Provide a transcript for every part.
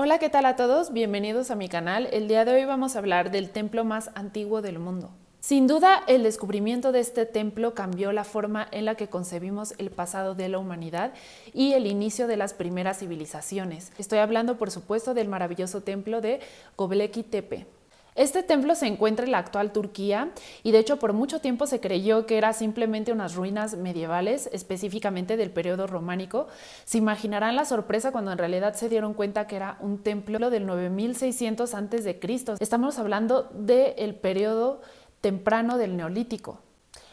Hola, ¿qué tal a todos? Bienvenidos a mi canal. El día de hoy vamos a hablar del templo más antiguo del mundo. Sin duda, el descubrimiento de este templo cambió la forma en la que concebimos el pasado de la humanidad y el inicio de las primeras civilizaciones. Estoy hablando, por supuesto, del maravilloso templo de Göbekli Tepe. Este templo se encuentra en la actual Turquía y de hecho por mucho tiempo se creyó que era simplemente unas ruinas medievales, específicamente del periodo románico. Se imaginarán la sorpresa cuando en realidad se dieron cuenta que era un templo del 9600 a.C. Estamos hablando del periodo temprano del Neolítico.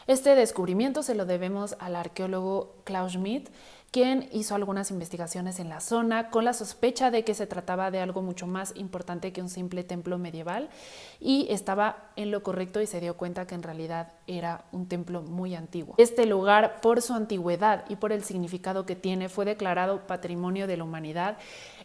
Este descubrimiento se lo debemos al arqueólogo Klaus Schmidt, quien hizo algunas investigaciones en la zona con la sospecha de que se trataba de algo mucho más importante que un simple templo medieval, y estaba en lo correcto y se dio cuenta que en realidad era un templo muy antiguo. Este lugar, por su antigüedad y por el significado que tiene, fue declarado Patrimonio de la Humanidad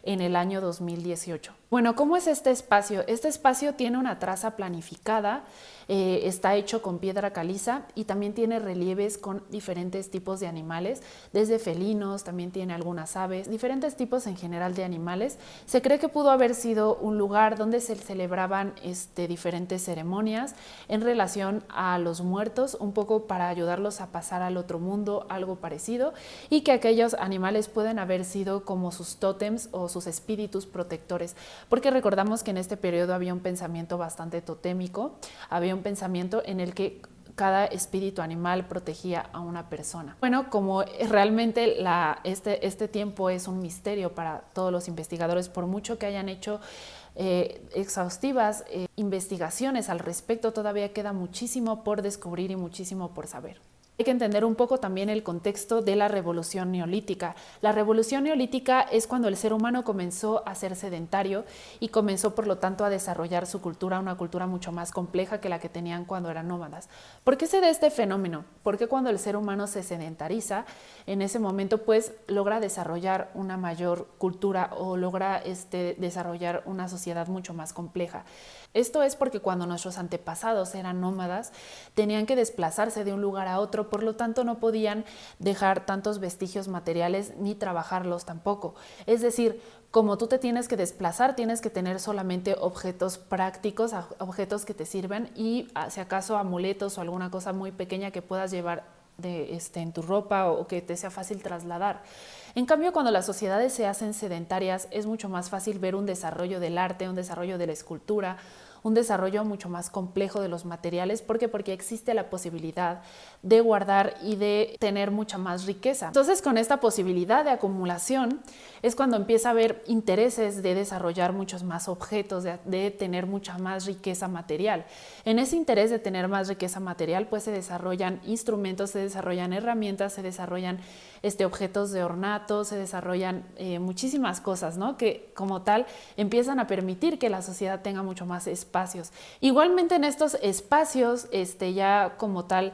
en el año 2018. Bueno, ¿cómo es este espacio? Este espacio tiene una traza planificada, está hecho con piedra caliza y también tiene relieves con diferentes tipos de animales, desde felinos, también tiene algunas aves, diferentes tipos en general de animales. Se cree que pudo haber sido un lugar donde se celebraban diferentes ceremonias en relación a los muertos, un poco para ayudarlos a pasar al otro mundo, algo parecido, y que aquellos animales pueden haber sido como sus tótems o sus espíritus protectores, porque recordamos que en este periodo había un pensamiento bastante totémico, había un pensamiento en el que cada espíritu animal protegía a una persona. Bueno, como realmente este tiempo es un misterio para todos los investigadores, por mucho que hayan hecho exhaustivas investigaciones al respecto, todavía queda muchísimo por descubrir y muchísimo por saber. Hay que entender un poco también el contexto de la revolución neolítica. La revolución neolítica es cuando el ser humano comenzó a ser sedentario y comenzó por lo tanto a desarrollar su cultura, una cultura mucho más compleja que la que tenían cuando eran nómadas. ¿Por qué se da este fenómeno? Porque cuando el ser humano se sedentariza, en ese momento pues logra desarrollar una mayor cultura o logra desarrollar una sociedad mucho más compleja. Esto es porque cuando nuestros antepasados eran nómadas, tenían que desplazarse de un lugar a otro, por lo tanto no podían dejar tantos vestigios materiales ni trabajarlos tampoco. Es decir, como tú te tienes que desplazar, tienes que tener solamente objetos prácticos, objetos que te sirven y si acaso amuletos o alguna cosa muy pequeña que puedas llevar en tu ropa o que te sea fácil trasladar. En cambio, cuando las sociedades se hacen sedentarias, es mucho más fácil ver un desarrollo del arte, un desarrollo de la escultura, un desarrollo mucho más complejo de los materiales. ¿Por qué? Porque existe la posibilidad de guardar y de tener mucha más riqueza. Entonces, con esta posibilidad de acumulación es cuando empieza a haber intereses de desarrollar muchos más objetos, de tener mucha más riqueza material. En ese interés de tener más riqueza material, pues se desarrollan instrumentos, se desarrollan herramientas, se desarrollan objetos de ornato, se desarrollan muchísimas cosas, ¿no? Que como tal empiezan a permitir que la sociedad tenga mucho más espacios. Igualmente en estos espacios, ya como tal,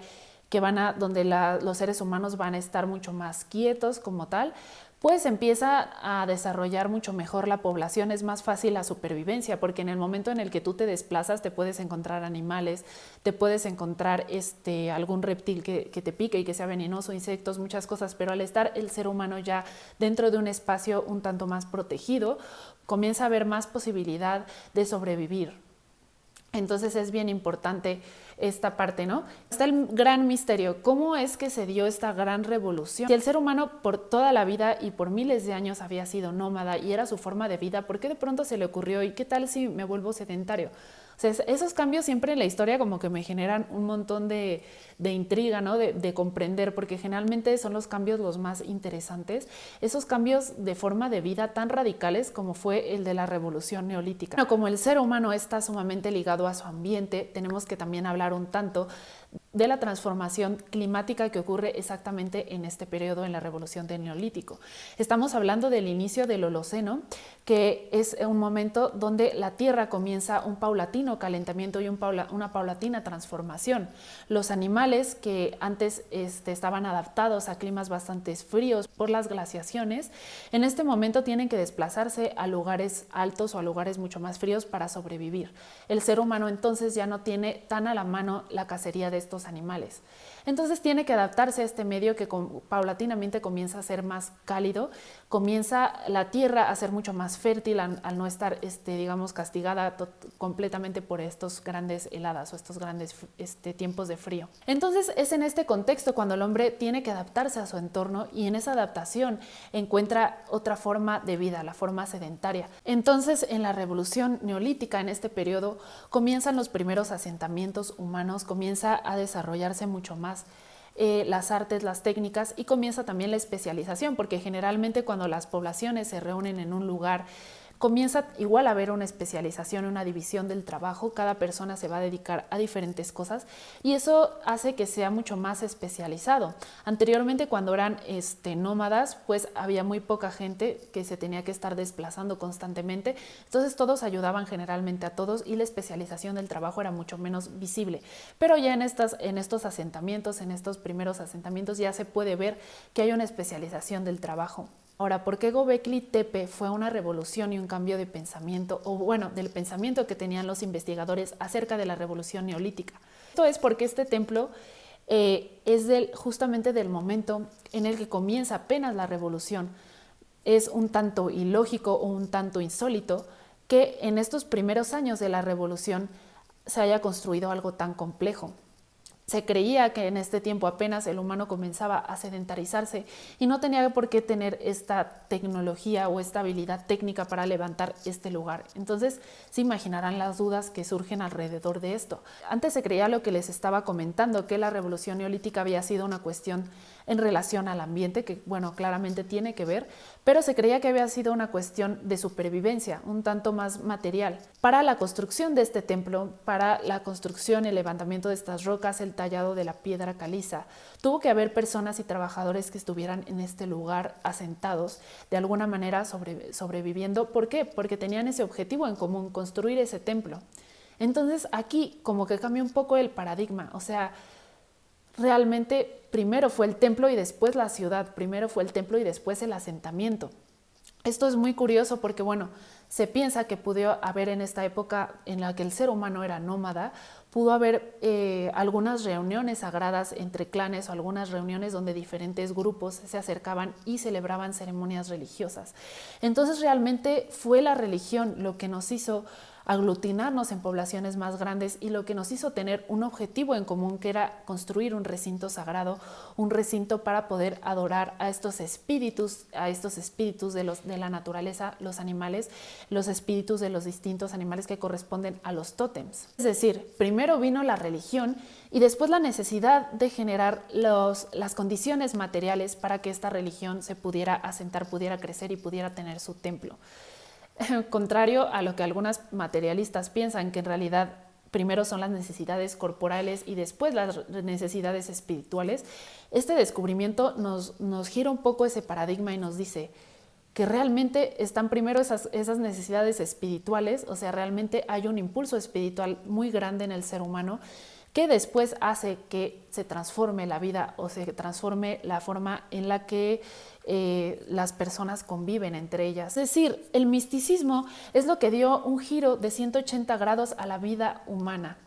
que donde los seres humanos van a estar mucho más quietos como tal, pues empieza a desarrollar mucho mejor la población, es más fácil la supervivencia, porque en el momento en el que tú te desplazas te puedes encontrar animales, te puedes encontrar algún reptil que te pique y que sea venenoso, insectos, muchas cosas, pero al estar el ser humano ya dentro de un espacio un tanto más protegido, comienza a haber más posibilidad de sobrevivir. Entonces es bien importante esta parte, ¿no? Está el gran misterio, ¿cómo es que se dio esta gran revolución? Si el ser humano por toda la vida y por miles de años había sido nómada y era su forma de vida, ¿por qué de pronto se le ocurrió y qué tal si me vuelvo sedentario? O sea, esos cambios siempre en la historia como que me generan un montón de intriga, ¿no? De comprender, porque generalmente son los cambios los más interesantes, esos cambios de forma de vida tan radicales como fue el de la revolución neolítica. Bueno, como el ser humano está sumamente ligado a su ambiente, tenemos que también hablar un tanto de la transformación climática que ocurre exactamente en este periodo, en la revolución del Neolítico. Estamos hablando del inicio del Holoceno, que es un momento donde la Tierra comienza un paulatino calentamiento y una paulatina transformación. Los animales que antes estaban adaptados a climas bastante fríos por las glaciaciones, en este momento tienen que desplazarse a lugares altos o a lugares mucho más fríos para sobrevivir. El ser humano entonces ya no tiene tan a la mano la cacería de estos animales. Entonces tiene que adaptarse a este medio que paulatinamente comienza a ser más cálido, comienza la tierra a ser mucho más fértil al no estar, digamos, castigada completamente por estos grandes heladas o estos grandes tiempos de frío. Entonces es en este contexto cuando el hombre tiene que adaptarse a su entorno y en esa adaptación encuentra otra forma de vida, la forma sedentaria. Entonces en la revolución neolítica, en este periodo, comienzan los primeros asentamientos humanos, comienza a desarrollarse mucho más las artes, las técnicas, y comienza también la especialización, porque generalmente cuando las poblaciones se reúnen en un lugar, comienza igual a haber una especialización, una división del trabajo. Cada persona se va a dedicar a diferentes cosas y eso hace que sea mucho más especializado. Anteriormente, cuando eran nómadas, pues había muy poca gente que se tenía que estar desplazando constantemente, entonces todos ayudaban generalmente a todos y la especialización del trabajo era mucho menos visible. Pero ya en estos asentamientos, en estos primeros asentamientos, ya se puede ver que hay una especialización del trabajo. Ahora, ¿por qué Göbekli Tepe fue una revolución y un cambio de pensamiento, o bueno, del pensamiento que tenían los investigadores acerca de la revolución neolítica? Esto es porque este templo es justamente del momento en el que comienza apenas la revolución. Es un tanto ilógico o un tanto insólito que en estos primeros años de la revolución se haya construido algo tan complejo. Se creía que en este tiempo apenas el humano comenzaba a sedentarizarse y no tenía por qué tener esta tecnología o esta habilidad técnica para levantar este lugar. Entonces se imaginarán las dudas que surgen alrededor de esto. Antes se creía lo que les estaba comentando, que la revolución neolítica había sido una cuestión en relación al ambiente, que bueno, claramente tiene que ver, pero se creía que había sido una cuestión de supervivencia, un tanto más material. Para la construcción de este templo, para la construcción, el levantamiento de estas rocas, el tallado de la piedra caliza, tuvo que haber personas y trabajadores que estuvieran en este lugar asentados, de alguna manera sobreviviendo. ¿Por qué? Porque tenían ese objetivo en común, construir ese templo. Entonces aquí como que cambia un poco el paradigma, o sea, realmente primero fue el templo y después la ciudad, primero fue el templo y después el asentamiento. Esto es muy curioso porque, bueno, se piensa que pudo haber en esta época en la que el ser humano era nómada, pudo haber algunas reuniones sagradas entre clanes o algunas reuniones donde diferentes grupos se acercaban y celebraban ceremonias religiosas. Entonces realmente fue la religión lo que nos hizo aglutinarnos en poblaciones más grandes y lo que nos hizo tener un objetivo en común, que era construir un recinto sagrado, un recinto para poder adorar a estos espíritus de la naturaleza, los animales, los espíritus de los distintos animales que corresponden a los tótems. Es decir, primero vino la religión y después la necesidad de generar las condiciones materiales para que esta religión se pudiera asentar, pudiera crecer y pudiera tener su templo. Contrario a lo que algunas materialistas piensan, que en realidad primero son las necesidades corporales y después las necesidades espirituales, este descubrimiento nos gira un poco ese paradigma y nos dice que realmente están primero esas necesidades espirituales, o sea, realmente hay un impulso espiritual muy grande en el ser humano que después hace que se transforme la vida o se transforme la forma en la que las personas conviven entre ellas. Es decir, el misticismo es lo que dio un giro de 180 grados a la vida humana.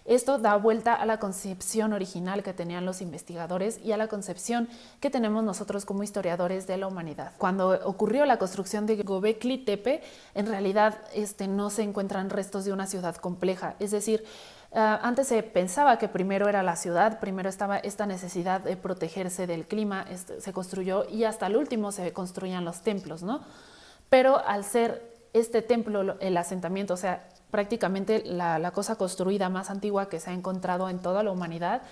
Esto da vuelta a la concepción original que tenían los investigadores y a la concepción que tenemos nosotros como historiadores de la humanidad. Cuando ocurrió la construcción de Göbekli Tepe, en realidad no se encuentran restos de una ciudad compleja. Es decir, antes se pensaba que primero era la ciudad, primero estaba esta necesidad de protegerse del clima, se construyó y hasta el último se construían los templos, ¿no? Pero al ser este templo, el asentamiento, o sea, prácticamente la cosa construida más antigua que se ha encontrado en toda la humanidad,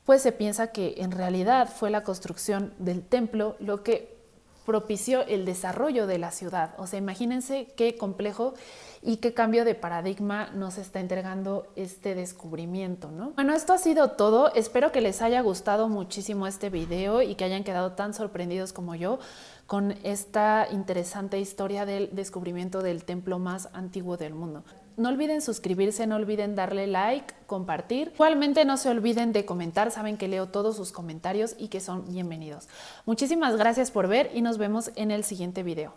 pues se piensa que en realidad fue la construcción del templo lo que propició el desarrollo de la ciudad. O sea, imagínense qué complejo y qué cambio de paradigma nos está entregando este descubrimiento, ¿no? Bueno, esto ha sido todo. Espero que les haya gustado muchísimo este video y que hayan quedado tan sorprendidos como yo con esta interesante historia del descubrimiento del templo más antiguo del mundo. No olviden suscribirse, no olviden darle like, compartir. Igualmente no se olviden de comentar, saben que leo todos sus comentarios y que son bienvenidos. Muchísimas gracias por ver y nos vemos en el siguiente video.